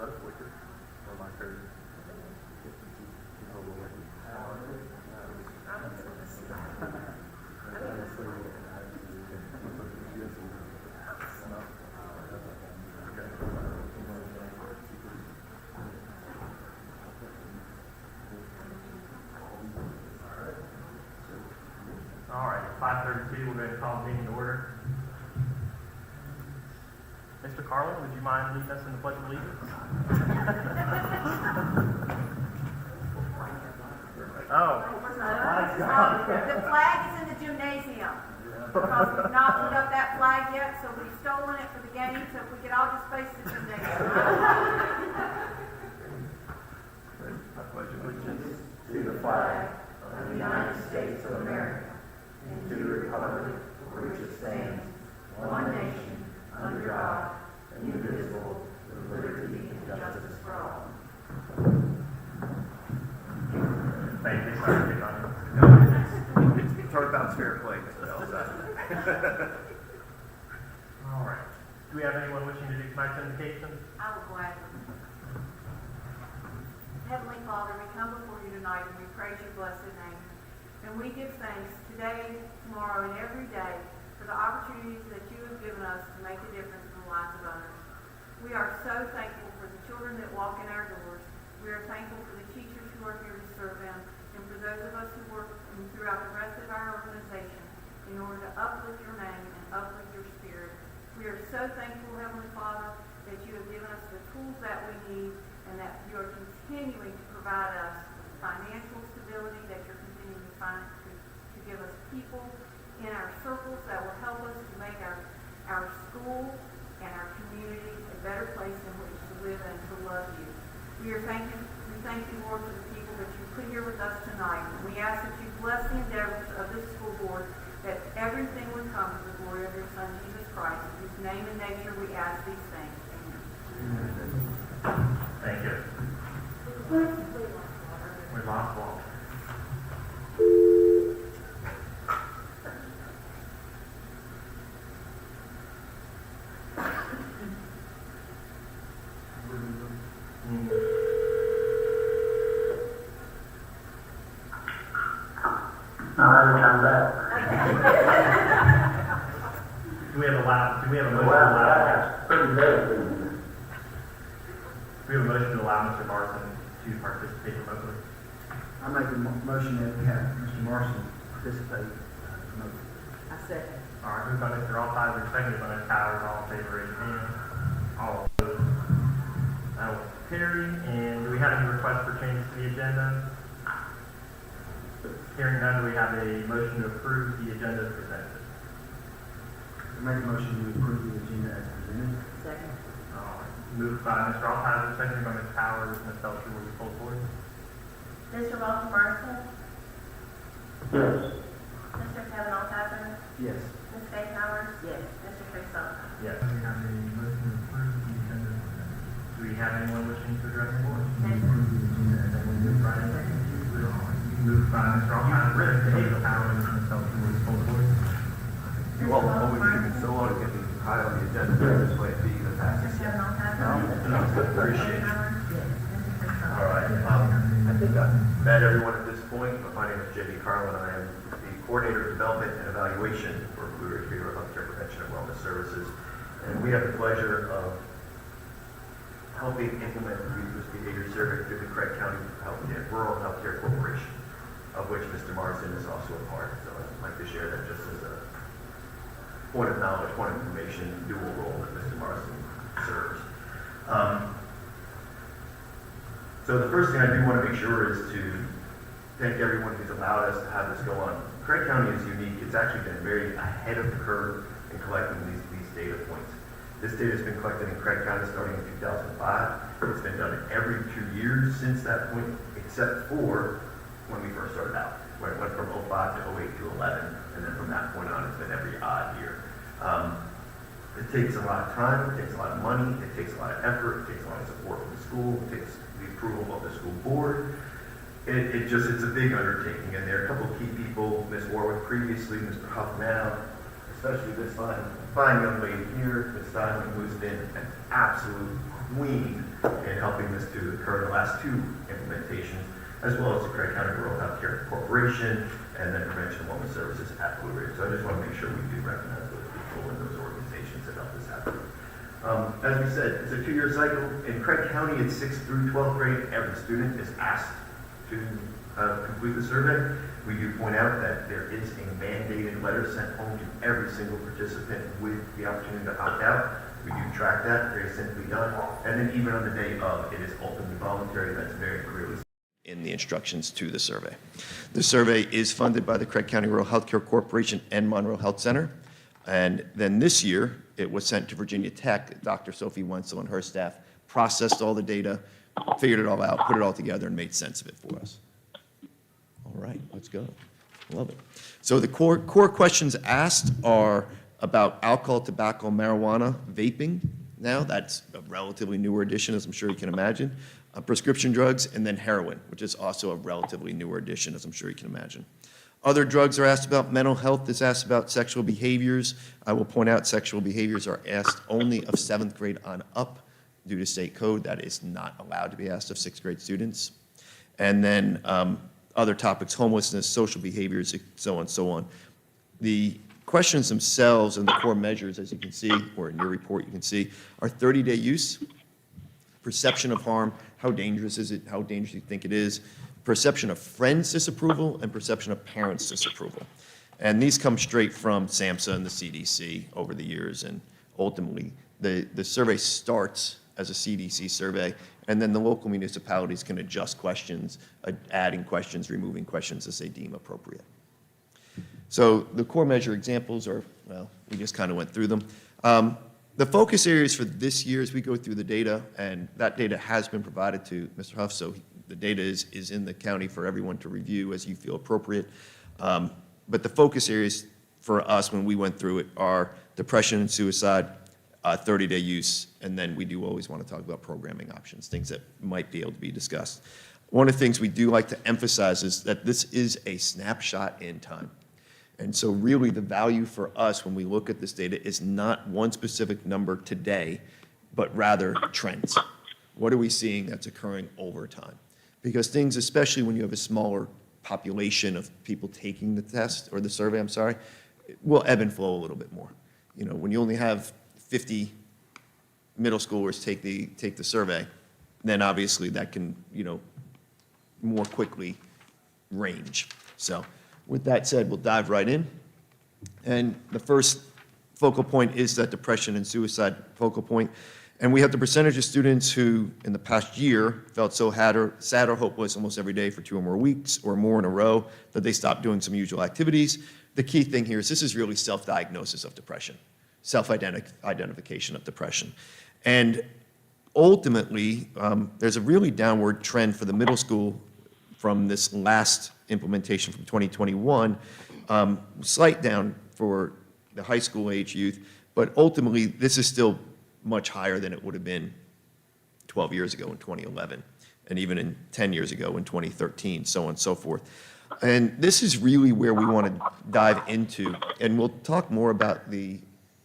that a flicker? Or my crazy? All right, 5:32, we're going to call the meeting to order. Mr. Carlin, would you mind leading us in the Pledge of Allegiance? Oh. The flag is in the gymnasium. Because we've not put up that flag yet, so we've stolen it for the game, so if we could all just face the gymnasium. I pledge allegiance to the flag of the United States of America and to the republic for which it stands, one nation, under God, indivisible, with liberty and justice for all. Thank you, sir. Turnabout's fair play, Mr. Elsa. All right. Do we have anyone wishing to do tonight's invocation? I will gladly. Heavenly Father, we come before you tonight and we praise your blessed name. And we give thanks today, tomorrow, and every day for the opportunities that you have given us to make a difference in the lives of others. We are so thankful for the children that walk in our doors. We are thankful for the teachers who are here to serve them, and for those of us who work throughout the rest of our organization in order to uplift your name and uplift your spirit. We are so thankful, Heavenly Father, that you have given us the tools that we need and that you are continuing to provide us with financial stability, that you're continuing to give us people in our circles that will help us to make our school and our community a better place in which to live and to love you. We thank you, Lord, for the people that you put here with us tonight. And we ask that you bless the endeavors of this school board, that everything would come to the glory of your Son, Jesus Christ, in whose name and nature we ask these things. Amen. Thank you. We lost Walter. I'm back. Do we have a motion to allow? Pretty late. We have a motion to allow Mr. Marson to participate remotely. I make a motion that we have Mr. Marson participate remotely. I second. All right, moved by Mr. Altizer, seconded by Ms. Powers. All in favor, raise your hand. All opposed. That will carry. And do we have any requests for changes to the agenda? Hearing none, do we have a motion to approve the agenda as presented? I make a motion to approve the agenda as presented. Second. All right. Moved by Mr. Altizer, seconded by Ms. Powers. Ms. Belcher, will you pull forward? Mr. Walter Marson, Yes. Mr. Kevin Altizer, Yes. Ms. Faye Powers, Yes. Mr. Chris Sullivan. Yes. We have a motion to approve the agenda as presented. Do we have anyone wishing to address the board? Moved by Mr. Altizer, seconded by Ms. Powers. Ms. Belcher, will you pull forward? You all always give me so long to get me high on the agenda, this way it be the Mr. fastest. Kevin Altizer. Appreciate it. Ms. Faye Powers, Mr. Chris Sullivan. All right, I think I've met everyone at this point, but my name is J.D. Carlin. I am the Coordinator of Development and Evaluation for Blue Ridge Behavioral Healthcare Prevention and Wellness Services. And we have the pleasure of helping implement the Reduced Behavior Survey through the Craig County Rural Healthcare Corporation, of which Mr. Marsden is also a part. So I'd like to share that just as a point of knowledge, point of information, dual role that Mr. Marsden serves. So the first thing I do want to make sure is to thank everyone who's allowed us to have this go on. Craig County is unique. It's actually been very ahead of the curve in collecting these data points. This data has been collected in Craig County starting in 2005. It's been done every 2 years since that point, except for when we first started out, where it went from 05 to 08 to 11, and then from that point on, it's been every odd year. It takes a lot of time, it takes a lot of money, it takes a lot of effort, it takes a lot of support from the school, it takes the approval of the school board. It's a big undertaking, and there are a couple of key people, Ms. Warwick previously, Mr. Huff now, especially this fine young lady here, Ms. Steinman, who's been an absolute queen in helping this to occur in the last two implementations, as well as the Craig County Rural Healthcare Corporation and then Prevention and Wellness Services at Blue Ridge. So I just want to make sure we do recognize those people and those organizations that help this happen. As we said, it's a 2-year cycle. In Craig County, it's 6th through 12th grade. Every student is asked to complete the survey. We do point out that there is a mandated letter sent home to every single participant with the opportunity to opt out. We do track that, very simply done. And then even on the day of, it is ultimately voluntary. That's very clearly in the instructions to the survey. The survey is funded by the Craig County Rural Healthcare Corporation and Monroe Health Center. And then this year, it was sent to Virginia Tech. Dr. Sophie Wenzel and her staff processed all the data, figured it all out, put it all together, and made sense of it for us. All right, let's go. Love it. So the core questions asked are about alcohol, tobacco, marijuana, vaping. Now, that's a relatively newer addition, as I'm sure you can imagine. Prescription drugs, and then heroin, which is also a relatively newer addition, as I'm sure you can imagine. Other drugs are asked about. Mental health is asked about. Sexual behaviors. I will point out sexual behaviors are asked only of 7th grade on up due to state code. That is not allowed to be asked of 6th grade students. And then other topics, homelessness, social behaviors, so on and so on. The questions themselves and the core measures, as you can see, or in your report you can see, are 30-day use, perception of harm, how dangerous is it, how dangerous do you think it is, perception of friends' disapproval, and perception of parents' disapproval. And these come straight from SAMHSA and the CDC over the years, and ultimately the survey starts as a CDC survey, and then the local municipalities can adjust questions, adding questions, removing questions as they deem appropriate. So the core measure examples are, well, we just kind of went through them. The focus areas for this year as we go through the data, and that data has been provided to Mr. Huff, so the data is in the county for everyone to review as you feel appropriate. But the focus areas for us when we went through it are depression and suicide, 30-day use, and then we do always want to talk about programming options, things that might be able to be discussed. One of the things we do like to emphasize is that this is a snapshot in time. And so really the value for us when we look at this data is not one specific number today, but rather trends. What are we seeing that's occurring over time? Because things, especially when you have a smaller population of people taking the test, or the survey, I'm sorry, will ebb and flow a little bit more. You know, when you only have 50 middle schoolers take the survey, then obviously that can, you know, more quickly range. So with that said, we'll dive right in. And the first focal point is that depression and suicide focal point. And we have the percentage of students who, in the past year, felt so sad or hopeless almost every day for 2 or more weeks or more in a row that they stopped doing some usual activities. The key thing here is this is really self-diagnosis of depression, self-identification of depression. And ultimately, there's a really downward trend for the middle school from this last implementation from 2021, slight down for the high school age youth, but ultimately this is still much higher than it would have been 12 years ago in 2011, and even in 10 years ago in 2013, so on and so forth. And this is really where we want to dive into, and we'll talk more about the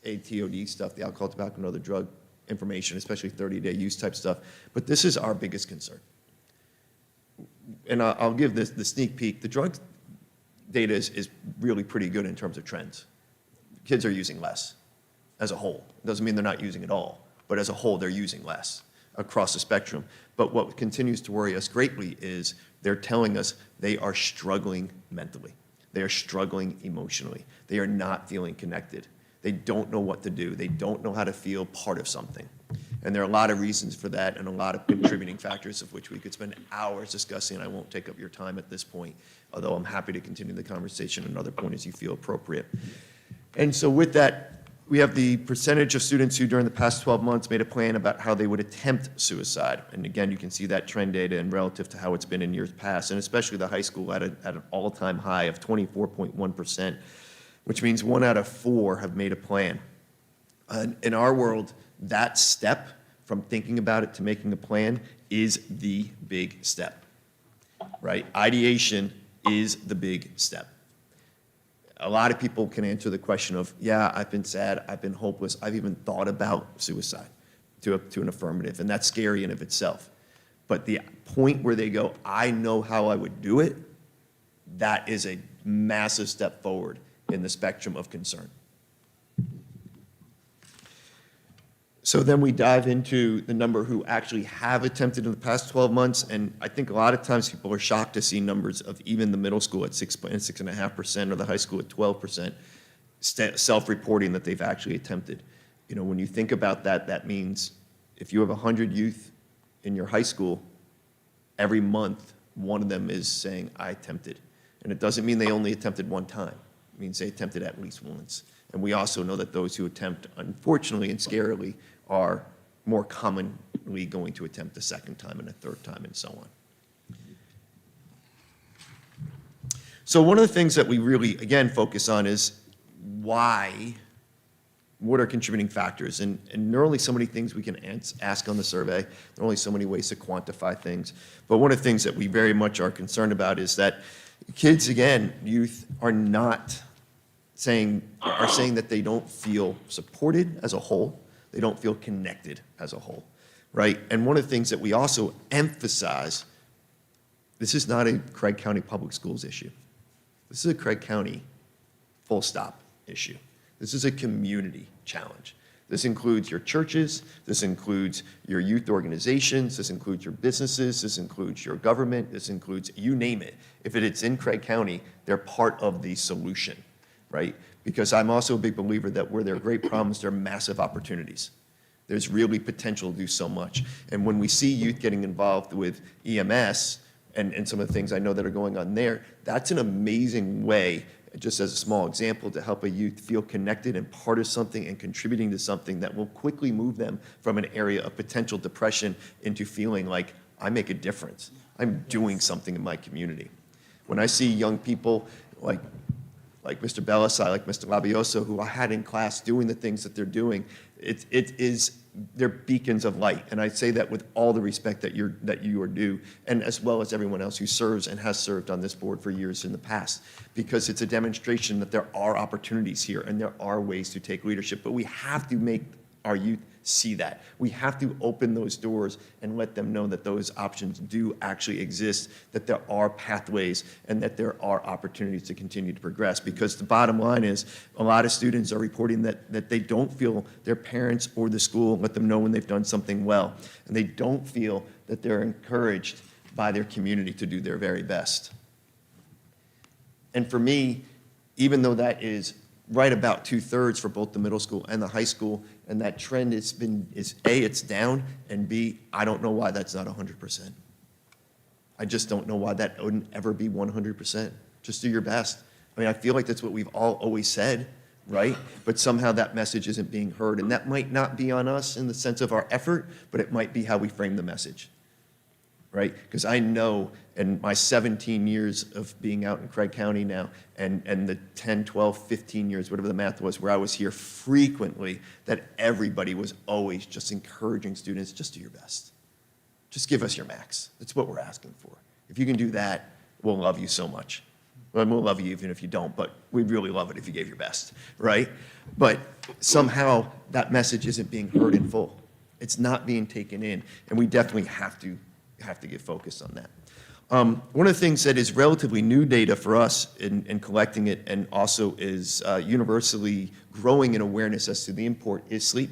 ATOD stuff, the alcohol, tobacco, and other drug information, especially 30-day use type stuff, but this is our biggest concern. And I'll give this the sneak peek. The drug data is really pretty good in terms of trends. Kids are using less as a whole. It doesn't mean they're not using at all, but as a whole, they're using less across the spectrum. But what continues to worry us greatly is they're telling us they are struggling mentally. They are struggling emotionally. They are not feeling connected. They don't know what to do. They don't know how to feel part of something. And there are a lot of reasons for that and a lot of contributing factors of which we could spend hours discussing, and I won't take up your time at this point, although I'm happy to continue the conversation at another point as you feel appropriate. And so with that, we have the percentage of students who during the past 12 months made a plan about how they would attempt suicide. And again, you can see that trend data and relative to how it's been in years past, and especially the high school at an all-time high of 24.1%, which means 1 out of 4 have made a plan. In our world, that step from thinking about it to making a plan is the big step, right? Ideation is the big step. A lot of people can answer the question of, yeah, I've been sad, I've been hopeless, I've even thought about suicide. to an affirmative, and that's scary in of itself. But the point where they go, I know how I would do it, that is a massive step forward in the spectrum of concern. So then we dive into the number who actually have attempted in the past 12 months, and I think a lot of times people are shocked to see numbers of even the middle school at 6.5% or the high school at 12% self-reporting that they've actually attempted. You know, when you think about that, that means if you have 100 youth in your high school, every month one of them is saying, I attempted. And it doesn't mean they only attempted one time. It means they attempted at least once. And we also know that those who attempt, unfortunately and scarily, are more commonly going to attempt a second time and a third time and so on. So one of the things that we really, again, focus on is why, what are contributing factors? And there are only so many things we can ask on the survey. There are only so many ways to quantify things. But one of the things that we very much are concerned about is that kids, again, youth, are saying that they don't feel supported as a whole. They don't feel connected as a whole, right? And one of the things that we also emphasize, this is not a Craig County Public Schools issue. This is a Craig County full stop issue. This is a community challenge. This includes your churches, this includes your youth organizations, this includes your businesses, this includes your government, this includes, you name it. If it's in Craig County, they're part of the solution, right? Because I'm also a big believer that where there are great problems, there are massive opportunities. There's really potential to do so much. And when we see youth getting involved with EMS and some of the things I know that are going on there, that's an amazing way, just as a small example, to help a youth feel connected and part of something and contributing to something that will quickly move them from an area of potential depression into feeling like, I make a difference. I'm doing something in my community. When I see young people like Mr. Belisai, like Mr. Labioso, who I had in class doing the things that they're doing, they're beacons of light. And I say that with all the respect that you are due, and as well as everyone else who serves and has served on this board for years in the past, because it's a demonstration that there are opportunities here and there are ways to take leadership, but we have to make our youth see that. We have to open those doors and let them know that those options do actually exist, that there are pathways, and that there are opportunities to continue to progress. Because the bottom line is, a lot of students are reporting that they don't feel their parents or the school let them know when they've done something well. And they don't feel that they're encouraged by their community to do their very best. And for me, even though that is right about 2/3 for both the middle school and the high school, and that trend is A, it's down, and B, I don't know why that's not 100%. I just don't know why that wouldn't ever be 100%. Just do your best. I mean, I feel like that's what we've all always said, right? But somehow that message isn't being heard, and that might not be on us in the sense of our effort, but it might be how we frame the message, right? Because I know in my 17 years of being out in Craig County now, and the 10, 12, 15 years, whatever the math was, where I was here frequently, that everybody was always just encouraging students, just do your best. Just give us your max. That's what we're asking for. If you can do that, we'll love you so much. Well, we'll love you even if you don't, but we'd really love it if you gave your best, right? But somehow that message isn't being heard in full. It's not being taken in, and we definitely have to get focused on that. One of the things that is relatively new data for us in collecting it, and also is universally growing in awareness as to the import, is sleep.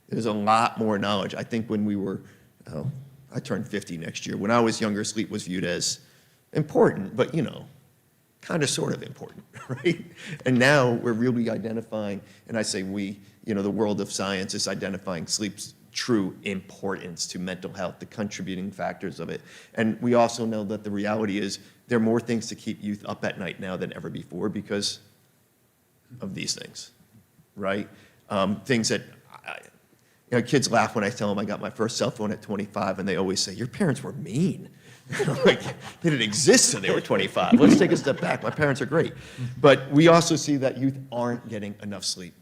There's a lot more knowledge. I think when we were, I turned 50 next year. When I was younger, sleep was viewed as important, but kind of sort of important, right? And now we're really identifying, and I say we, the world of science is identifying sleep's true importance to mental health, the contributing factors of it. And we also know that the reality is there are more things to keep youth up at night now than ever before because of these things, right? Things that, kids laugh when I tell them I got my first cell phone at 25, and they always say, your parents were mean. Like, they didn't exist till they were 25. Let's take a step back. My parents are great. But we also see that youth aren't getting enough sleep.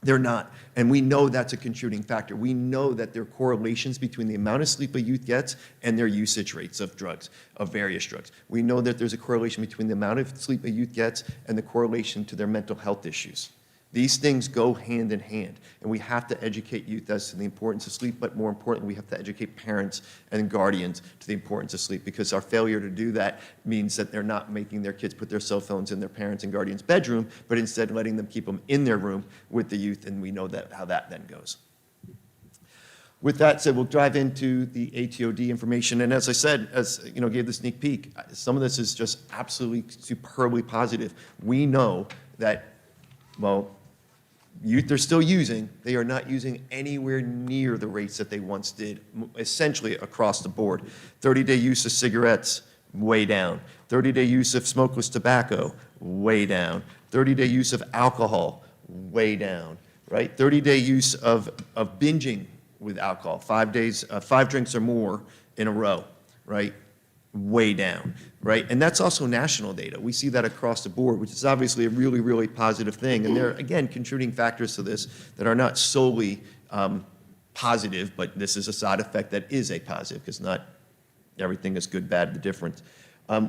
They're not. And we know that's a contributing factor. We know that there are correlations between the amount of sleep a youth gets and their usage rates of drugs, of various drugs. We know that there's a correlation between the amount of sleep a youth gets and the correlation to their mental health issues. These things go hand in hand, and we have to educate youth as to the importance of sleep, but more importantly, we have to educate parents and guardians to the importance of sleep, because our failure to do that means that they're not making their kids put their cell phones in their parents' and guardians' bedroom, but instead letting them keep them in their room with the youth, and we know that how that then goes. With that said, we'll dive into the ATOD information, and as I said, gave the sneak peek, some of this is just absolutely superbly positive. We know that, well, youth are still using, they are not using anywhere near the rates that they once did, essentially across the board. 30-day use of cigarettes, way down. 30-day use of smokeless tobacco, way down. 30-day use of alcohol, way down, right? 30-day use of binging with alcohol, 5 days, 5 drinks or more in a row, right? Way down, right? And that's also national data. We see that across the board, which is obviously a really, really positive thing. And there are, again, contributing factors to this that are not solely positive, but this is a side effect that is a positive, because not everything is good, bad, the difference.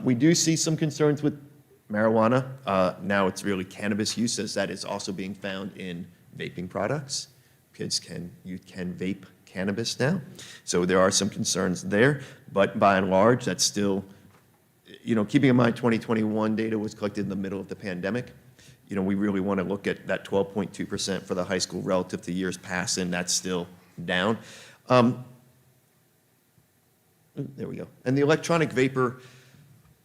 We do see some concerns with marijuana. Now it's really cannabis use, as that is also being found in vaping products. Youth can vape cannabis now. So there are some concerns there, but by and large, that's still, keeping in mind 2021 data was collected in the middle of the pandemic. We really want to look at that 12.2% for the high school relative to years past, and that's still down. There we go. And the electronic vapor,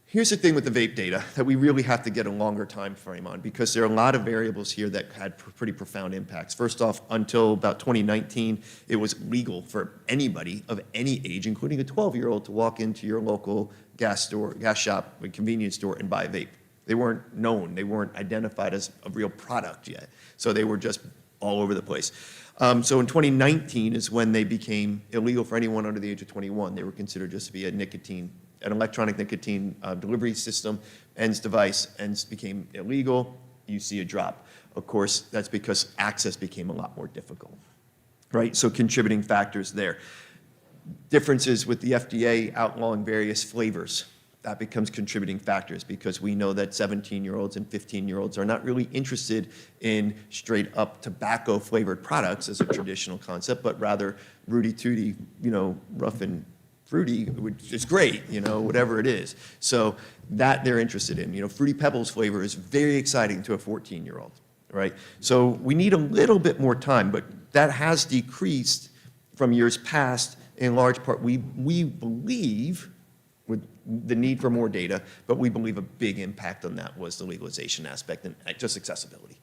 here's the thing with the vape data that we really have to get a longer time frame on, because there are a lot of variables here that had pretty profound impacts. First off, until about 2019, it was legal for anybody of any age, including a 12-year-old, to walk into your local gas shop, a convenience store, and buy a vape. They weren't known. They weren't identified as a real product yet. So they were just all over the place. So in 2019 is when they became illegal for anyone under the age of 21. They were considered just to be an electronic nicotine delivery system, ENDS device. ENDS became illegal, you see a drop. Of course, that's because access became a lot more difficult, right? So contributing factors there. Differences with the FDA outlawing various flavors. That becomes contributing factors, because we know that 17-year-olds and 15-year-olds are not really interested in straight up tobacco flavored products as a traditional concept, but rather Rudy Tooty, rough and fruity, which is great, whatever it is. So that they're interested in. Fruity Pebbles flavor is very exciting to a 14-year-old, right? So we need a little bit more time, but that has decreased from years past in large part. We believe, with the need for more data, but we believe a big impact on that was the legalization aspect and just accessibility.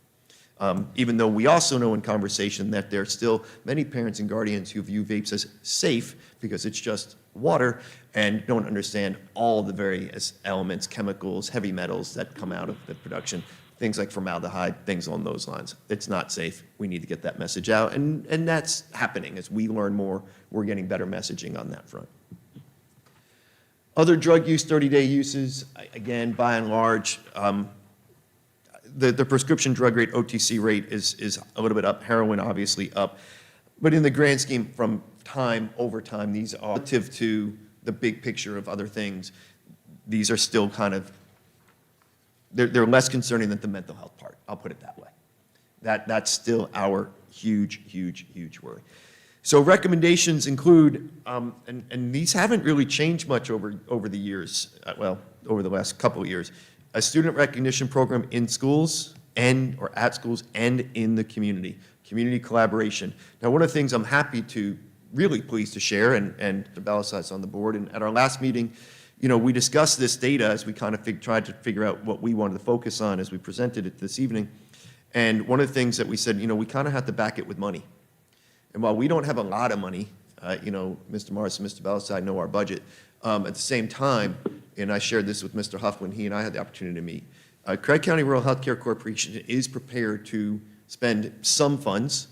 Even though we also know in conversation that there are still many parents and guardians who view vapes as safe because it's just water and don't understand all the various elements, chemicals, heavy metals that come out of the production, things like formaldehyde, things along those lines. It's not safe. We need to get that message out, and that's happening. As we learn more, we're getting better messaging on that front. Other drug use, 30-day uses, again, by and large, the prescription drug rate, OTC rate, is a little bit up. Heroin, obviously, up. But in the grand scheme, from time over time, these are relative to the big picture of other things. These are still kind of, they're less concerning than the mental health part. I'll put it that way. That's still our huge, huge, huge worry. So recommendations include, and these haven't really changed much over the years, over the last couple of years, a student recognition program in schools or at schools and in the community collaboration. Now, one of the things I'm really pleased to share, and the Balaside's on the board, and at our last meeting, we discussed this data as we kind of tried to figure out what we wanted to focus on as we presented it this evening. And one of the things that we said, we kind of have to back it with money. And while we don't have a lot of money, Mr. Morris and Mr. Balaside know our budget. At the same time, and I shared this with Mr. Huff when he and I had the opportunity to meet, Craig County Rural Healthcare Corporation is prepared to spend some funds.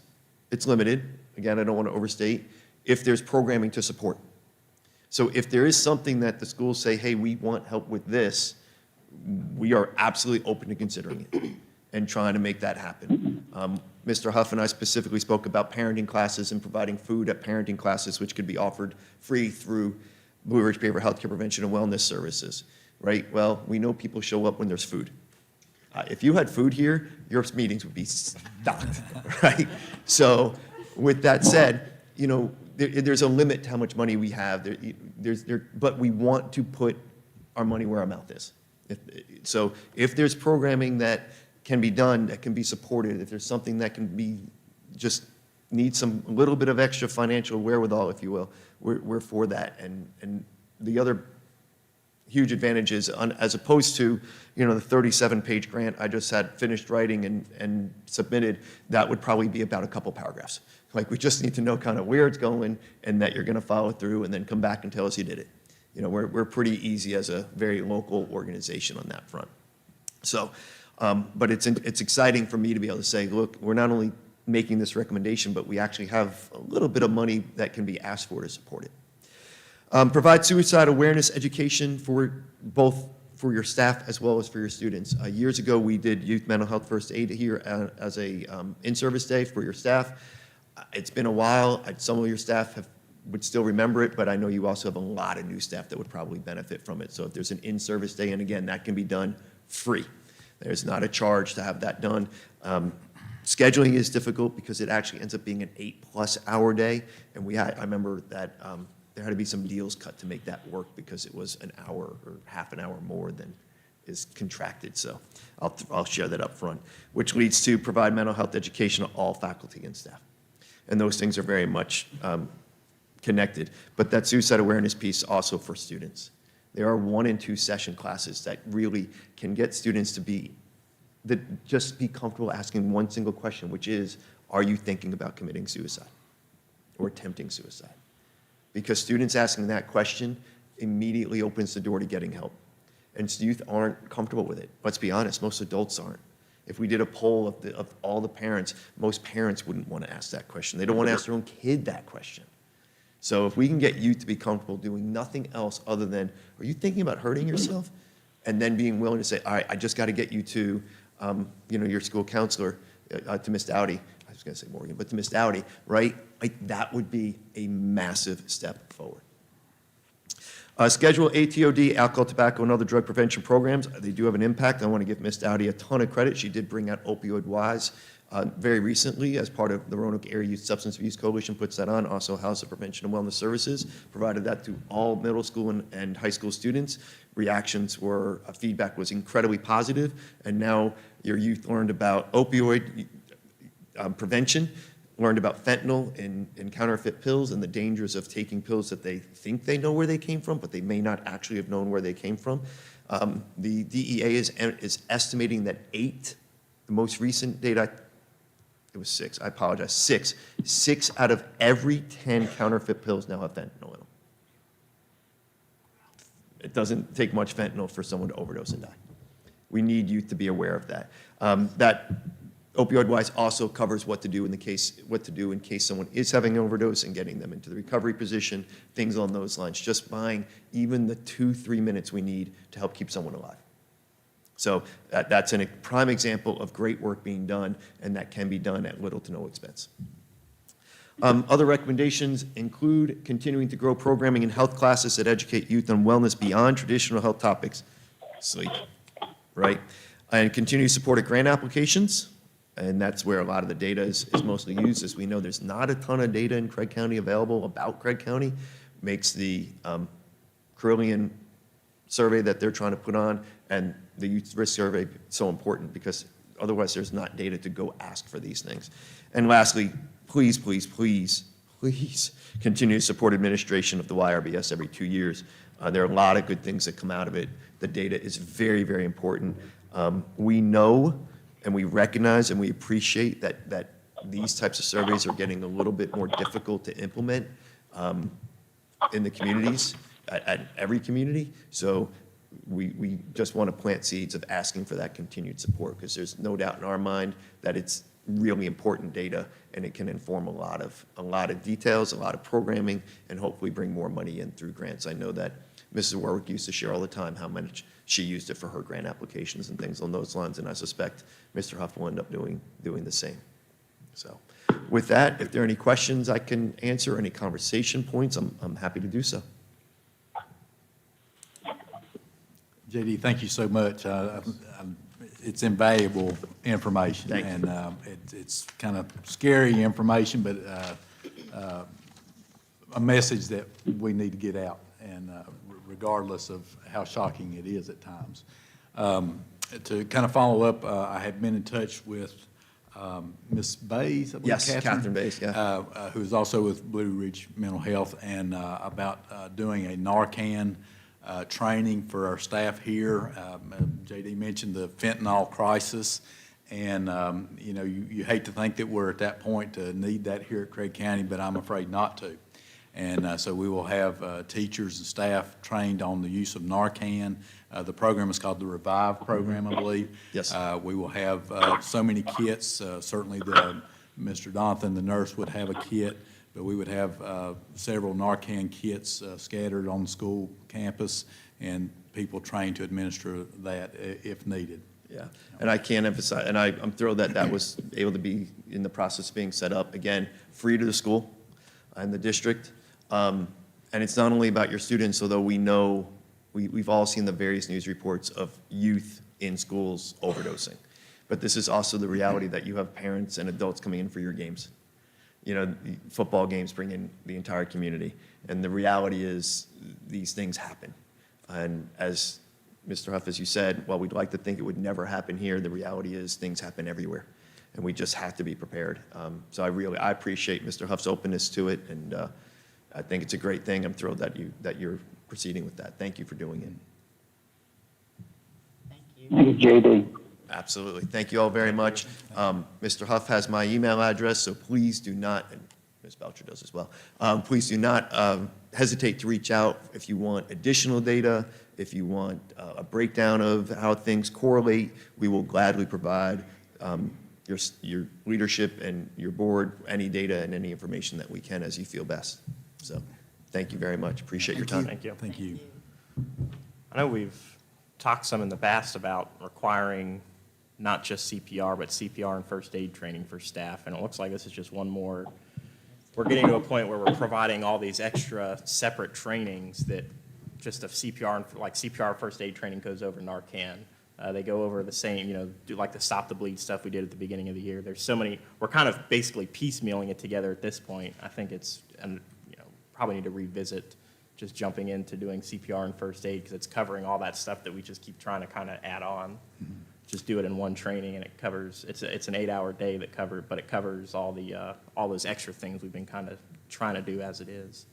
It's limited. Again, I don't want to overstate, if there's programming to support. So if there is something that the schools say, hey, we want help with this, we are absolutely open to considering it and trying to make that happen. Mr. Huff and I specifically spoke about parenting classes and providing food at parenting classes, which could be offered free through Blue Ridge Behavioral Healthcare Prevention and Wellness Services, right? Well, we know people show up when there's food. If you had food here, your meetings would be stocked, right? So with that said, you know, there's a limit to how much money we have. But we want to put our money where our mouth is. So if there's programming that can be done, that can be supported, if there's something that can be, just needs a little bit of extra financial wherewithal, if you will, we're for that. And the other huge advantage is, as opposed to, you know, the 37-page grant I just had finished writing and submitted, that would probably be about a couple paragraphs. Like, we just need to know kind of where it's going and that you're going to follow through and then come back and tell us you did it. You know, we're pretty easy as a very local organization on that front. So, but it's exciting for me to be able to say, look, we're not only making this recommendation, but we actually have a little bit of money that can be asked for to support it. Provide suicide awareness education for both for your staff as well as for your students. Years ago, we did youth mental health first aid here as a in-service day for your staff. It's been a while. Some of your staff would still remember it, but I know you also have a lot of new staff that would probably benefit from it. So if there's an in-service day, and again, that can be done free. There's not a charge to have that done. Scheduling is difficult because it actually ends up being an 8+ hour day, and I remember that there had to be some deals cut to make that work because it was an hour or half an hour more than is contracted. So I'll share that up front, which leads to provide mental health education to all faculty and staff. And those things are very much connected. But that suicide awareness piece also for students. There are 1 and 2 session classes that really can get students to just be comfortable asking one single question, which is, are you thinking about committing suicide or attempting suicide? Because students asking that question immediately opens the door to getting help. And youth aren't comfortable with it. Let's be honest, most adults aren't. If we did a poll of all the parents, most parents wouldn't want to ask that question. They don't want to ask their own kid that question. So if we can get youth to be comfortable doing nothing else other than, are you thinking about hurting yourself? And then being willing to say, all right, I just got to get you to, you know, your school counselor, to Ms. Dowdy. I was going to say Morgan, but to Ms. Dowdy, right? Like, that would be a massive step forward. Schedule ATOD, alcohol, tobacco, and other drug prevention programs. They do have an impact. I want to give Ms. Dowdy a ton of credit. She did bring out Opioid Wise very recently as part of the Roanoke Area Youth Substance Abuse Coalition, puts that on. Also, House of Prevention and Wellness Services provided that to all middle school and high school students. Reactions were, feedback was incredibly positive, and now your youth learned about opioid prevention, learned about fentanyl and counterfeit pills and the dangers of taking pills that they think they know where they came from, but they may not actually have known where they came from. The DEA is estimating that the most recent data, it was 6, I apologize, 6 out of every 10 counterfeit pills now have fentanyl in them. It doesn't take much fentanyl for someone to overdose and die. We need youth to be aware of that. That Opioid Wise also covers what to do in case someone is having an overdose and getting them into the recovery position, things along those lines. Just buying even the 2-3 minutes we need to help keep someone alive. So that's a prime example of great work being done, and that can be done at little to no expense. Other recommendations include continuing to grow programming in health classes that educate youth on wellness beyond traditional health topics, sleep, right? And continue to support grant applications, and that's where a lot of the data is mostly used. As we know, there's not a ton of data in Craig County available about Craig County. Makes the Carillion survey that they're trying to put on and the youth risk survey so important, because otherwise there's not data to go ask for these things. And lastly, please, please, please, please continue to support administration of the YRBS every 2 years. There are a lot of good things that come out of it. The data is very, very important. We know and we recognize and we appreciate that these types of surveys are getting a little bit more difficult to implement in the communities, at every community. So we just want to plant seeds of asking for that continued support, because there's no doubt in our mind that it's really important data, and it can inform a lot of details, a lot of programming, and hopefully bring more money in through grants. I know that Mrs. Warwick used to share all the time how much she used it for her grant applications and things along those lines, and I suspect Mr. Huff will end up doing the same. So with that, if there are any questions I can answer, any conversation points, I'm happy to do so. JD, thank you so much. it's invaluable information. Thank you. And it's kind of scary information, but a message that we need to get out, and regardless of how shocking it is at times. To kind of follow up, I have been in touch with Ms. Bays, I believe, Yes, Catherine Bays, yeah. who's also with Blue Ridge Mental Health, and about doing a Narcan training for our staff here. JD mentioned the fentanyl crisis, and you know, you hate to think that we're at that point to need that here at Craig County, but I'm afraid not to. And so we will have teachers and staff trained on the use of Narcan. The program is called the Revive program, I believe. Yes. We will have so many kits. Certainly, Mr. Donovan, the nurse, would have a kit, but we would have several Narcan kits scattered on the school campus, and people trained to administer that if needed. Yeah, and I can't emphasize, and I'm thrilled that that was able to be in the process of being set up. Again, free to the school and the district. And it's not only about your students, although we know, we've all seen the various news reports of youth in schools overdosing. But this is also the reality that you have parents and adults coming in for your games. You know, football games bring in the entire community. And the reality is these things happen. And as Mr. Huff, as you said, while we'd like to think it would never happen here, the reality is things happen everywhere. And we just have to be prepared. So I appreciate Mr. Huff's openness to it, and I think it's a great thing. I'm thrilled that you're proceeding with that. Thank you for doing it. Thank you, JD. Absolutely. Thank you all very much. Mr. Huff has my email address, so please do not, and Ms. Belcher does as well, please do not hesitate to reach out if you want additional data, if you want a breakdown of how things correlate. We will gladly provide your leadership and your board any data and any information that we can as you feel best. So thank you very much. Appreciate your time. Thank you. Thank you. I know we've talked some in the past about requiring not just CPR, but CPR and first aid training for staff, and it looks like this is just one more. We're getting to a point where we're providing all these extra separate trainings that just if CPR and like CPR first aid training goes over Narcan. They go over the same, you know, do like the stop the bleed stuff we did at the beginning of the year. There's so many, we're kind of basically piecemealing it together at this point. I think it's, and you know, probably need to revisit just jumping into doing CPR and first aid because it's covering all that stuff that we just keep trying to kind of add on. Mm-hmm. Just do it in one training, and it covers. It's an 8-hour day that covers, but it covers all the all those extra things we've been kind of trying to do as it is.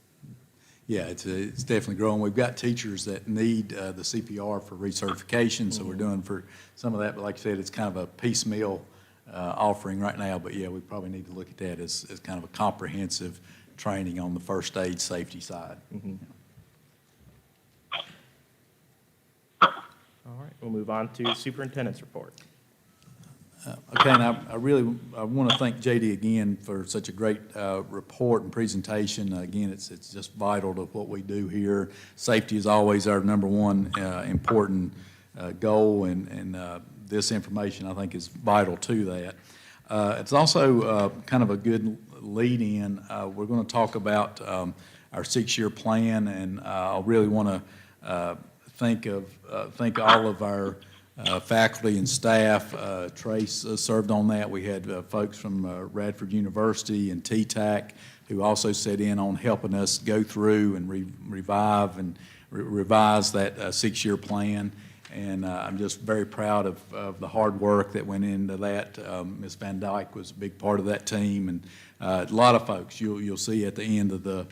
Yeah, it's definitely growing. We've got teachers that need the CPR for recertification, so we're doing for some of that. But like I said, it's kind of a piecemeal offering right now. But yeah, we probably need to look at that as kind of a comprehensive training on the first aid safety side. Mm-hmm. All right, we'll move on to superintendent's report. Okay, and I want to thank JD again for such a great report and presentation. Again, it's just vital to what we do here. Safety is always our number one important goal, and this information I think is vital to that. It's also kind of a good lead-in. We're going to talk about our 6-year plan, and I really want to thank all of our faculty and staff. Trace served on that. We had folks from Radford University and TTAC who also set in on helping us go through and revise that 6-year plan. And I'm just very proud of the hard work that went into that. Ms. Van Dyke was a big part of that team, and a lot of folks. You'll see at the end of the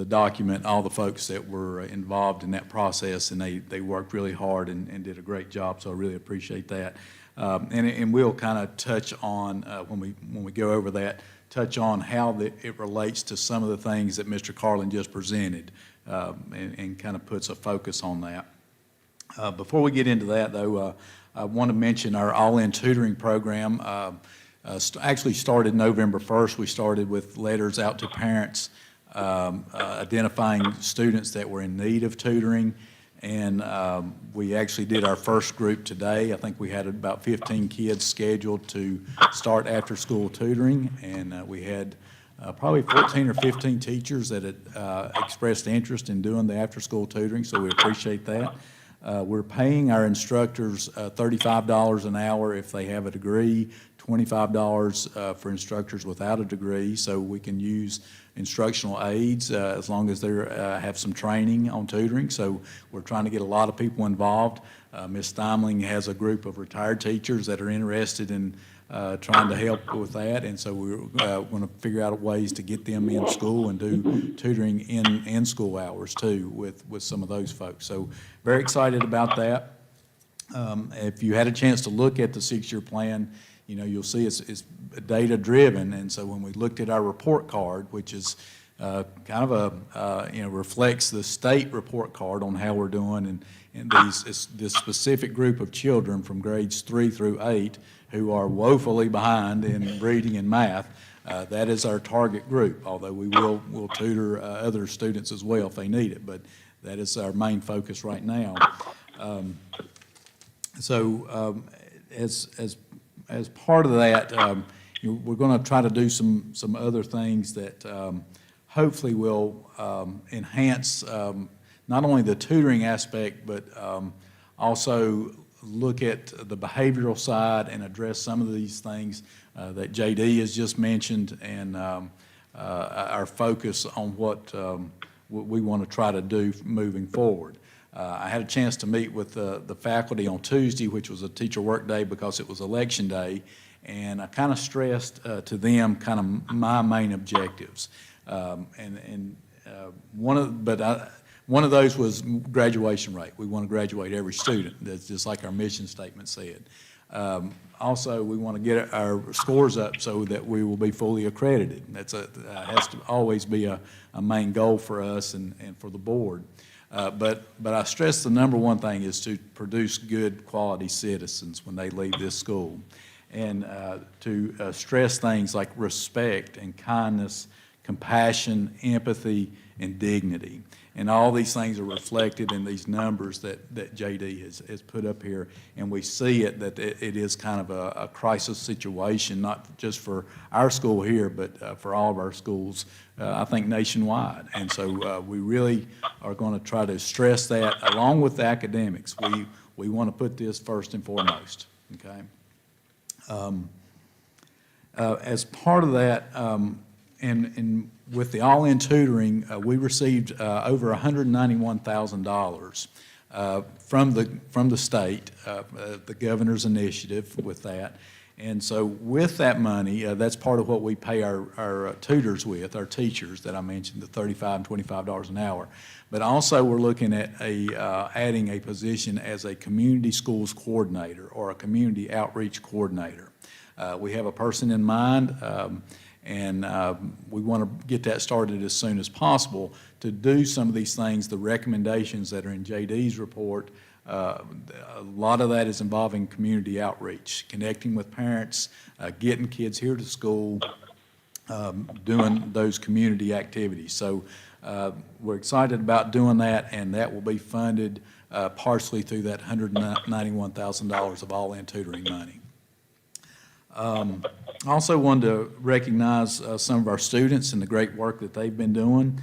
document all the folks that were involved in that process, and they worked really hard and did a great job, so I really appreciate that. And we'll kind of touch on, when we go over that, touch on how it relates to some of the things that Mr. Carlin just presented, and kind of puts a focus on that. Before we get into that, though, I want to mention our all-in tutoring program. Actually started November 1st. We started with letters out to parents identifying students that were in need of tutoring, and we actually did our first group today. I think we had about 15 kids scheduled to start after-school tutoring, and we had probably 14 or 15 teachers that had expressed interest in doing the after-school tutoring, so we appreciate that. We're paying our instructors $35 an hour if they have a degree, $25 for instructors without a degree, so we can use instructional aides as long as they have some training on tutoring. So we're trying to get a lot of people involved. Ms. Steimling has a group of retired teachers that are interested in trying to help with that, and so we're going to figure out ways to get them in school and do tutoring in school hours too with some of those folks. So very excited about that. If you had a chance to look at the 6-year plan, you know, you'll see it's data driven, and so when we looked at our report card, which is kind of you know, reflects the state report card on how we're doing, and this specific group of children from grades 3 through 8 who are woefully behind in reading and math, that is our target group, although we'll tutor other students as well if they need it, but that is our main focus right now. As part of that, we're going to try to do some other things that hopefully will enhance not only the tutoring aspect, but also look at the behavioral side and address some of these things that JD has just mentioned, and our focus on what we want to try to do moving forward. I had a chance to meet with the faculty on Tuesday, which was a teacher work day because it was election day, and I kind of stressed to them kind of my main objectives. One of those was graduation rate. We want to graduate every student. That's just like our mission statement said. Also, we want to get our scores up so that we will be fully accredited. That's has to always be a main goal for us and for the board. But I stress the number one thing is to produce good quality citizens when they leave this school, and to stress things like respect and kindness, compassion, empathy, and dignity. And all these things are reflected in these numbers that JD has put up here. And we see it that it is kind of a crisis situation, not just for our school here, but for all of our schools, I think nationwide. And so we really are going to try to stress that along with the academics. We want to put this first and foremost, okay? As part of that, and with the all-in tutoring, we received over $191,000 from the state, the governor's initiative with that. And so with that money, that's part of what we pay our tutors with, our teachers that I mentioned, the $35 and $25 an hour. But also we're looking at adding a position as a community schools coordinator or a community outreach coordinator. We have a person in mind, and we want to get that started as soon as possible to do some of these things, the recommendations that are in JD's report. A lot of that is involving community outreach, connecting with parents, getting kids here to school, doing those community activities. So we're excited about doing that, and that will be funded partially through that $191,000 of all-in tutoring money. I also wanted to recognize some of our students and the great work that they've been doing.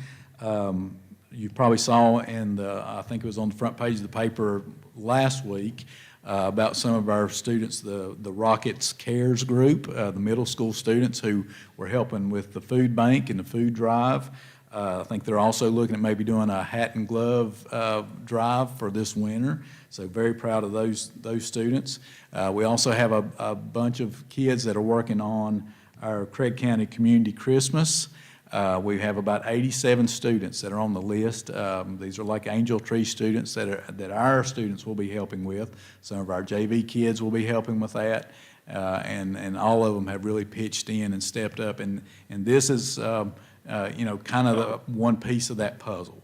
You probably saw in I think it was on the front page of the paper last week, about some of our students, the Rockets Cares group, the middle school students who were helping with the food bank and the food drive. I think they're also looking at maybe doing a hat and glove drive for this winter. So very proud of those students. We also have a bunch of kids that are working on our Craig County Community Christmas. We have about 87 students that are on the list. These are like Angel Tree students that our students will be helping with. Some of our JV kids will be helping with that. And all of them have really pitched in and stepped up. And this is, kind of the one piece of that puzzle,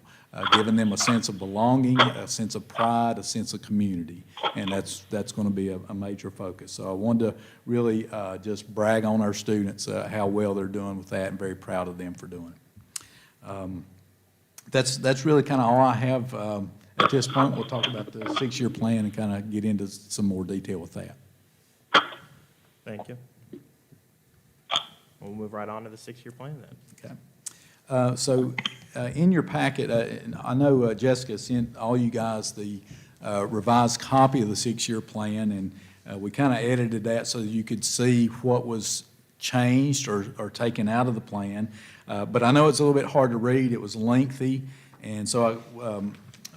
giving them a sense of belonging, a sense of pride, a sense of community. And that's going to be a major focus. So I wanted to really just brag on our students, how well they're doing with that, and very proud of them for doing it. That's really kind of all I have at this point. We'll talk about the 6-year plan and kind of get into some more detail with that. Thank you. We'll move right on to the 6-year plan then. Okay. So in your packet, I know Jessica sent all you guys the revised copy of the six-year plan, and we kind of edited that so that you could see what was changed or taken out of the plan. But I know it's a little bit hard to read. It was lengthy, and so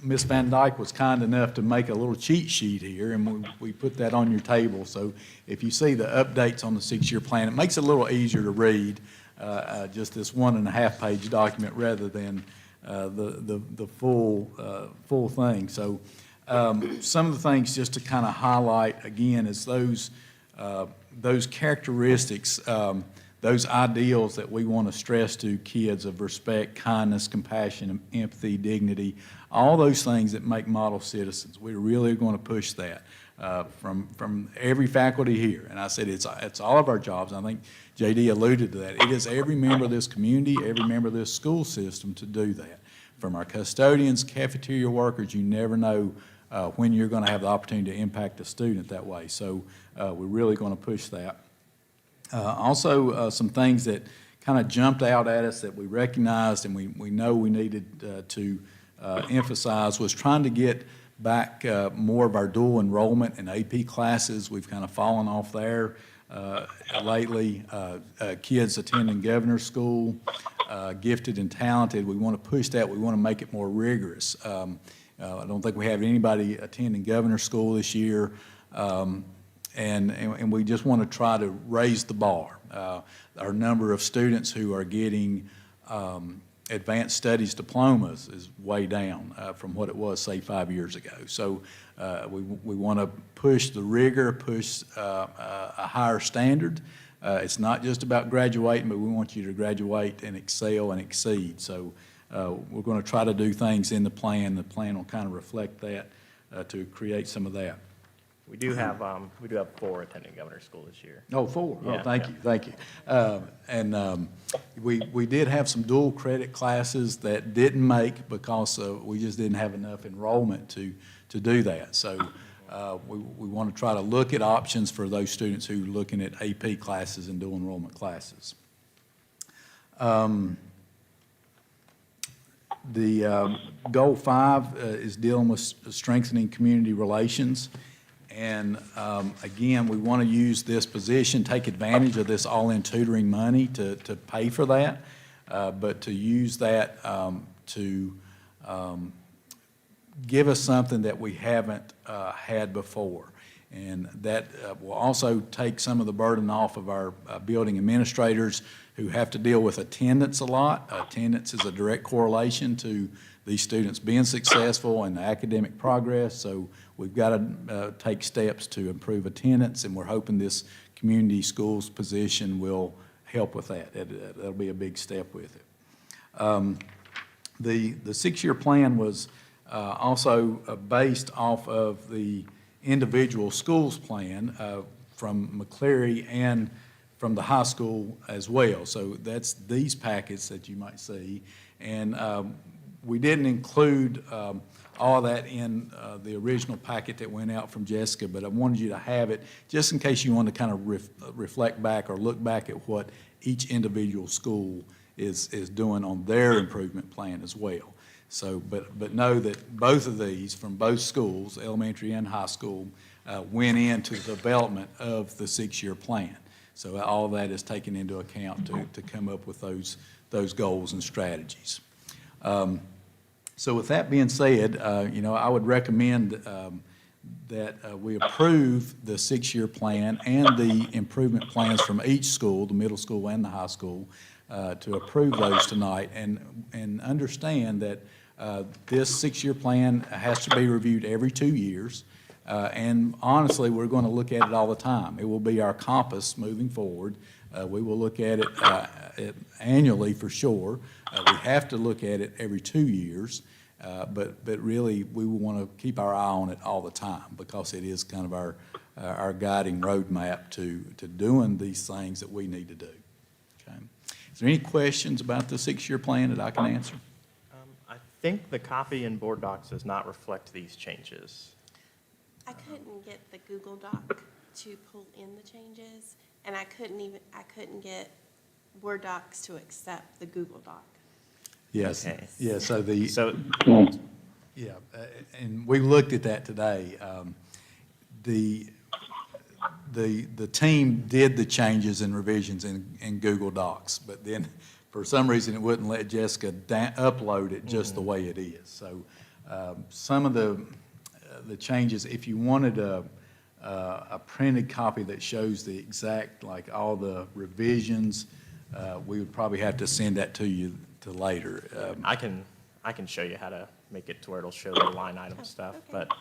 Ms. Van Dyke was kind enough to make a little cheat sheet here, and we put that on your table. So if you see the updates on the six-year plan, it makes it a little easier to read, just this 1.5-page document rather than the full thing. So some of the things just to kind of highlight again is those characteristics, those ideals that we want to stress to kids of respect, kindness, compassion, empathy, dignity, all those things that make model citizens. We're really going to push that from every faculty here. And I said it's all of our jobs. I think J.D. alluded to that. It is every member of this community, every member of this school system to do that. From our custodians, cafeteria workers, you never know when you're going to have the opportunity to impact a student that way. So we're really going to push that. Also, some things that kind of jumped out at us that we recognized and we know we needed to emphasize was trying to get back more of our dual enrollment in AP classes. We've kind of fallen off there lately. Kids attending governor's school, gifted and talented, we want to push that. We want to make it more rigorous. I don't think we have anybody attending governor's school this year. And we just want to try to raise the bar. Our number of students who are getting advanced studies diplomas is way down from what it was, say, 5 years ago. So we want to push the rigor, push a higher standard. It's not just about graduating, but we want you to graduate and excel and exceed. So we're going to try to do things in the plan. The plan will kind of reflect that to create some of that. We do have 4 attending governor's school this year. Oh, 4. Yeah, Oh, thank you. And we did have some dual credit classes that didn't make because we just didn't have enough enrollment to do that. So we want to try to look at options for those students who are looking at AP classes and dual enrollment classes. The Goal 5 is dealing with strengthening community relations. And again, we want to use this position, take advantage of this all-in tutoring money to pay for that, but to use that to give us something that we haven't had before. And that will also take some of the burden off of our building administrators who have to deal with attendance a lot. Attendance is a direct correlation to these students being successful and academic progress. So we've got to take steps to improve attendance, and we're hoping this community schools position will help with that. That'll be a big step with it. The 6-year plan was also based off of the individual schools plan from McCleary and from the high school as well. So that's these packets that you might see. And we didn't include all that in the original packet that went out from Jessica, but I wanted you to have it just in case you want to kind of reflect back or look back at what each individual school is doing on their improvement plan as well. So, but know that both of these from both schools, elementary and high school, went into the development of the 6-year plan. So all of that is taken into account to come up with those goals and strategies. So with that being said, I would recommend that we approve the 6-year plan and the improvement plans from each school, the middle school and the high school, to approve those tonight and understand that this 6-year plan has to be reviewed every 2 years. And honestly, we're going to look at it all the time. It will be our compass moving forward. We will look at it annually for sure. We have to look at it every 2 years, but really we will want to keep our eye on it all the time because it is kind of our guiding roadmap to doing these things that we need to do. Okay. Is there any questions about the 6-year plan that I can answer? I think the copy in board docs does not reflect these changes. I couldn't get the Google Doc to pull in the changes, and I couldn't get Word Docs to accept the Google Doc. Yes. Okay. Yeah. So Yeah, and we looked at that today. The team did the changes and revisions in Google Docs, but then for some reason it wouldn't let Jessica upload it just the way it is. So some of the changes, if you wanted a printed copy that shows the exact, like all the revisions, we would probably have to send that to you to later. I can show you how to make it to where it'll show the line item stuff, okay. but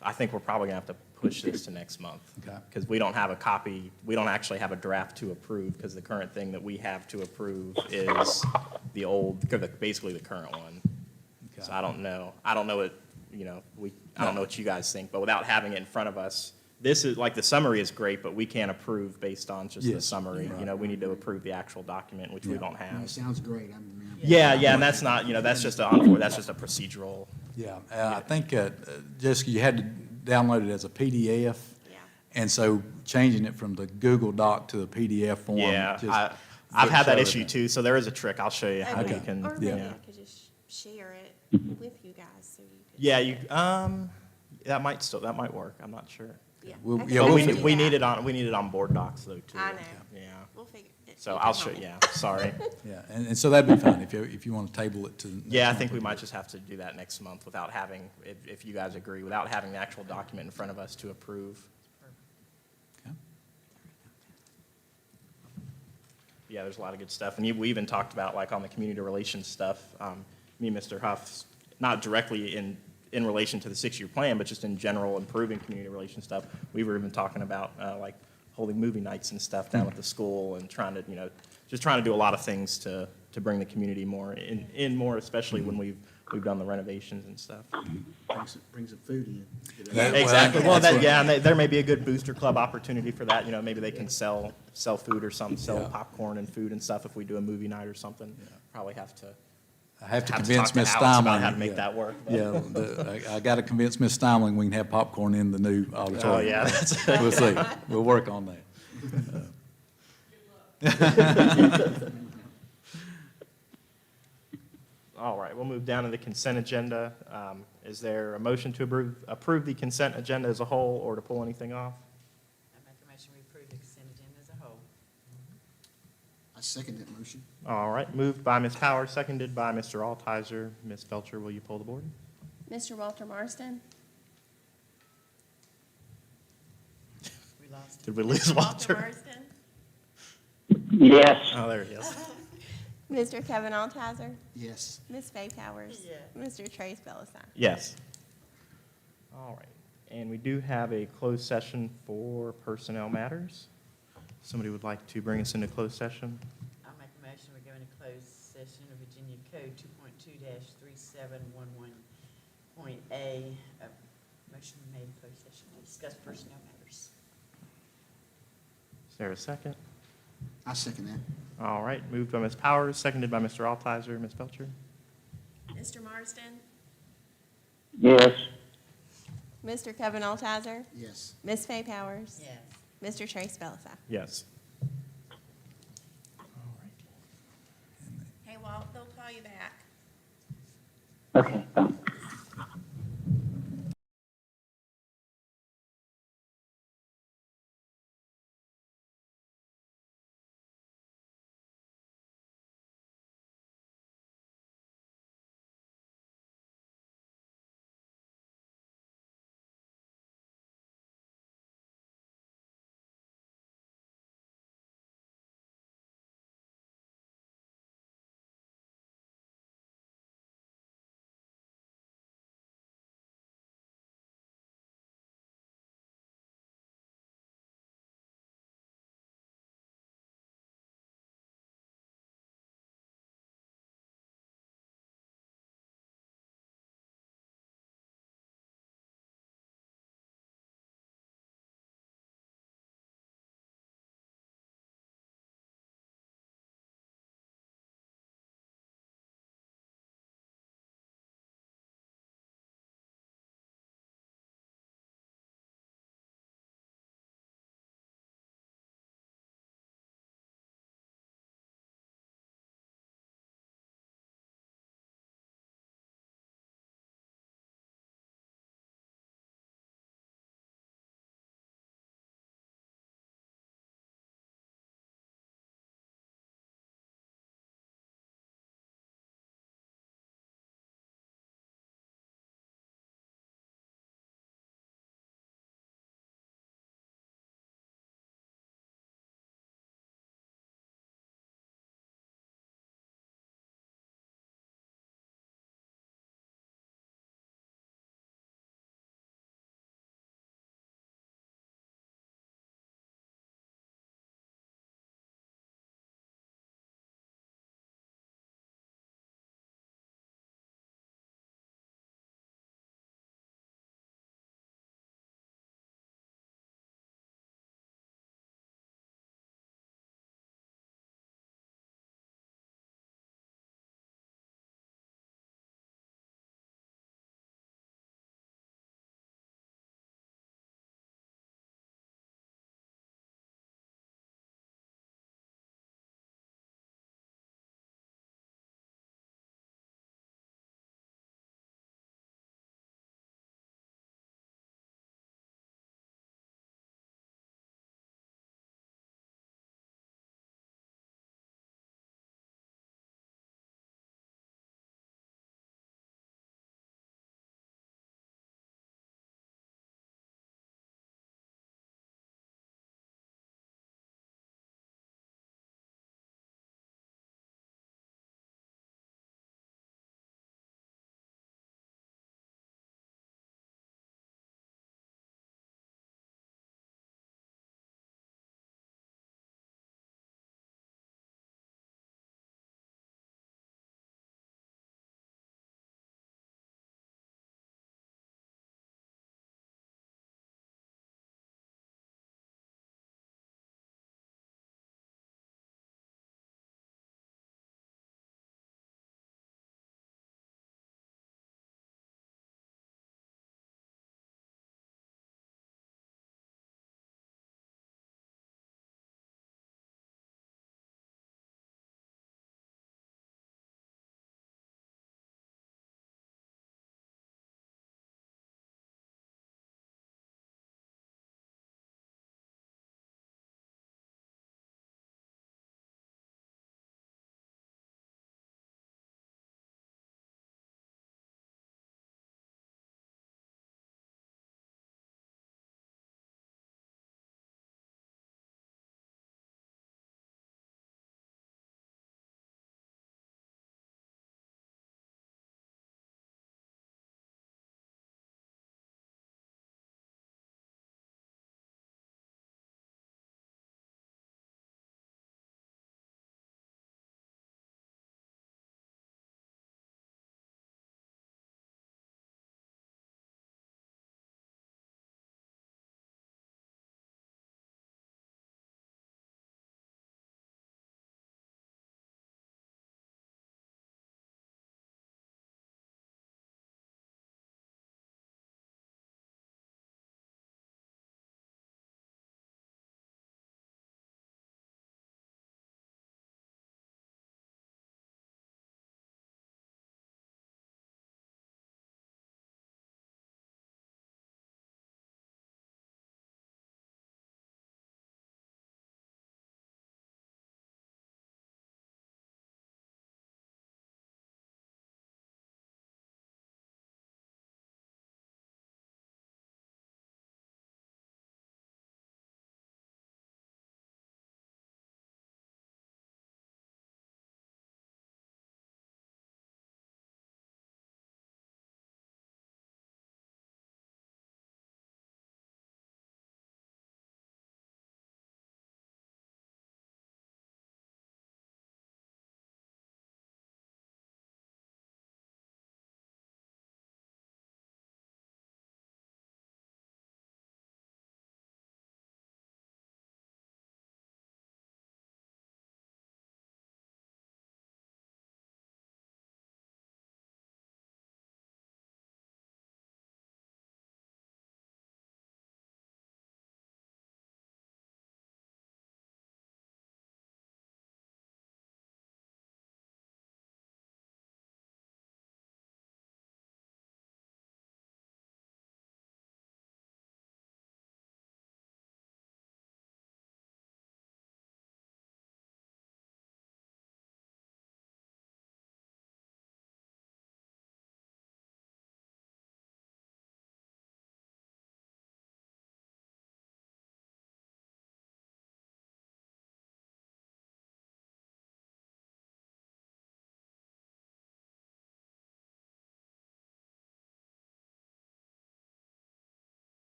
I think we're probably gonna have to push this to next month. Okay. Because we don't have a copy, we don't actually have a draft to approve, because the current thing that we have to approve is the old, basically the current one. So I don't know what, I don't know what you guys think, but without having it in front of us, this is, like, the summary is great, but we can't approve based on just the Yes. summary. We need to approve the actual document, which we Yeah. don't That have. sounds great. Yeah, and that's not, that's just that's just a procedural. Yeah, I think, Jessica, you had to download it as a PDF. Yeah. And so changing it from the Google Doc to the PDF form. Yeah, just I've had that showed issue it. too, so there is a trick. I'll show you how Okay. you can. Or maybe Yeah, I could just share it with you guys so you could. yeah, see you, it. that might work. I'm not sure. Yeah. We'll- Okay, yeah, But we'll we, figure- we need it on board docs though too. I know. Yeah, We'll figure it. so you I'll can show, help me. yeah, sorry. Yeah, and so that'd be fine if you want to table it to. next Yeah, I month, think we can might do just have to do that next month without having, if you guys agree, without having the actual document in front of us to approve. it. Okay. Yeah, there's a lot of good stuff. And we even talked about, like, on the community relations stuff, me and Mr. Huff, not directly in relation to the six-year plan, but just in general, improving community relations stuff. We were even talking about, like, holding movie nights and stuff down at the school and trying to, just trying to do a lot of things to bring the community more in more, especially when we've done the renovations and stuff. Bring some food in. Exactly. Well, that's what- yeah, and there may be a good booster club opportunity for that. Maybe they can sell food or something, sell Yeah. popcorn and food and stuff if we do a movie night or something. Probably have to I have to talk convince to Ms. Alex Steinling. about how to make yeah. that work. but- Yeah, I got to convince Ms. Steinling we can have popcorn in the new auditorium. Oh, yeah, that's, We'll see. We'll work on that. all right, we'll move down to the consent agenda. Is there a motion to approve the consent agenda as a whole or to pull anything off? I make a motion we approve the consent agenda as a whole. I second that motion. All right, moved by Ms. Powers, seconded by Mr. Altizer. Ms. Felcher, will you pull the board? Mr. Walter Marston? We lost Did we lose Mr. Walter Walter? Marston? Yes. Oh, there he is. Mr. Kevin Altizer? Yes. Ms. Faye Powers? Yeah. Mr. Trace Bellisar? Yes. All right, and we do have a closed session for personnel matters. Somebody would like to bring us into closed session? I'll make a motion we go into closed session of Virginia Code 2.2-3711.A. Motion made in closed session to discuss personnel matters. Is there a second? I second that. All right, moved by Ms. Powers, seconded by Mr. Altizer. Ms. Felcher? Mr. Marston? Yes. Mr. Kevin Altizer? Yes. Ms. Faye Powers? Yes. Mr. Trace Bellisar? Yes. Hey, Walt, they'll call you back. Okay, thanks.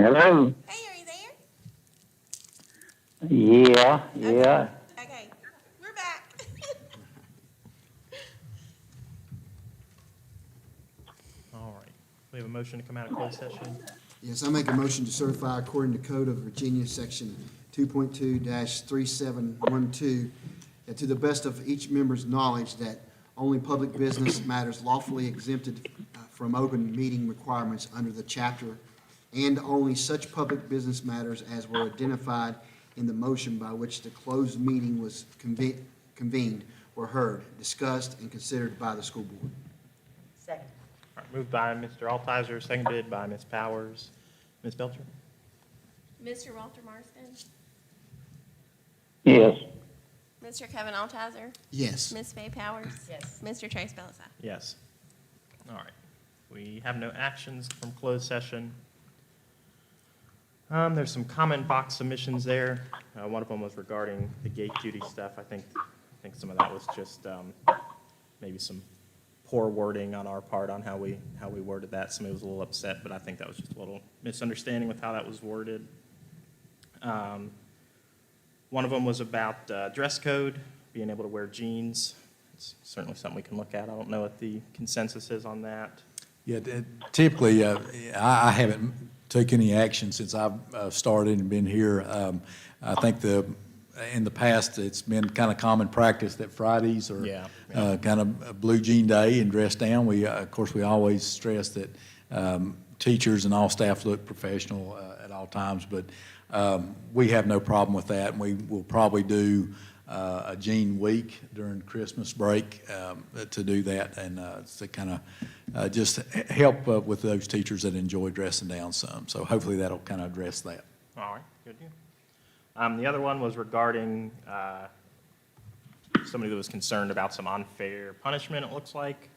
Hello? Hey, are you there? Yeah. Okay, we're back. All right. We have a motion to come out of closed session. Yes, I make a motion to certify according to Code of Virginia, Section 2.2-3712, that to the best of each member's knowledge, that only public business matters lawfully exempted from open meeting requirements under the chapter, and only such public business matters as were identified in the motion by which the closed meeting was convened were heard, discussed, and considered by the school board. Second. All right, moved by Mr. Altizer, seconded by Ms. Powers. Ms. Belcher? Mr. Walter Marston? Yes. Mr. Kevin Altizer? Yes. Ms. Faye Powers? Yes. Mr. Trace Belsa? Yes. All right. We have no actions from closed session. There's some comment box submissions there. One of them was regarding the gate duty stuff. I think some of that was just maybe some poor wording on our part on how we worded that. Somebody was a little upset, but I think that was just a little misunderstanding with how that was worded. One of them was about dress code, being able to wear jeans. It's certainly something we can look at. I don't know what the consensus is on that. Yeah, typically, I haven't taken any action since I've started and been here. I think in the past, it's been kind of common practice that Fridays are Yeah. kind of a blue jean day and dress down. Of course, we always stress that teachers and all staff look professional at all times, but we have no problem with that, and we will probably do a jean week during Christmas break to do that, and to kind of just help with those teachers that enjoy dressing down some. So hopefully that'll kind of address that. All right, good deal. The other one was regarding somebody that was concerned about some unfair punishment, it looks like.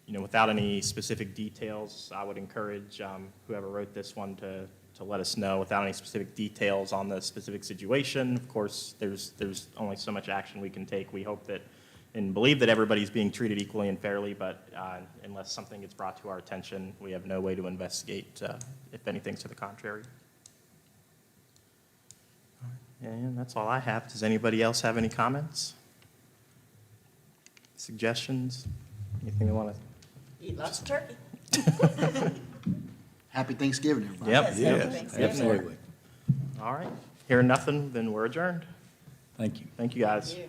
Without any specific details, I would encourage whoever wrote this one to let us know without any specific details on the specific situation. Of course, there's only so much action we can take. We hope that and believe that everybody's being treated equally and fairly, but unless something gets brought to our attention, we have no way to investigate if anything's to the contrary. And that's all I have. Does anybody else have any comments? Suggestions? Anything they want to? Eat lots of turkey. Happy Thanksgiving, everybody. Yep. Yes, absolutely. All right. Hearing nothing, then we're adjourned. Thank you. Thank you, guys. You.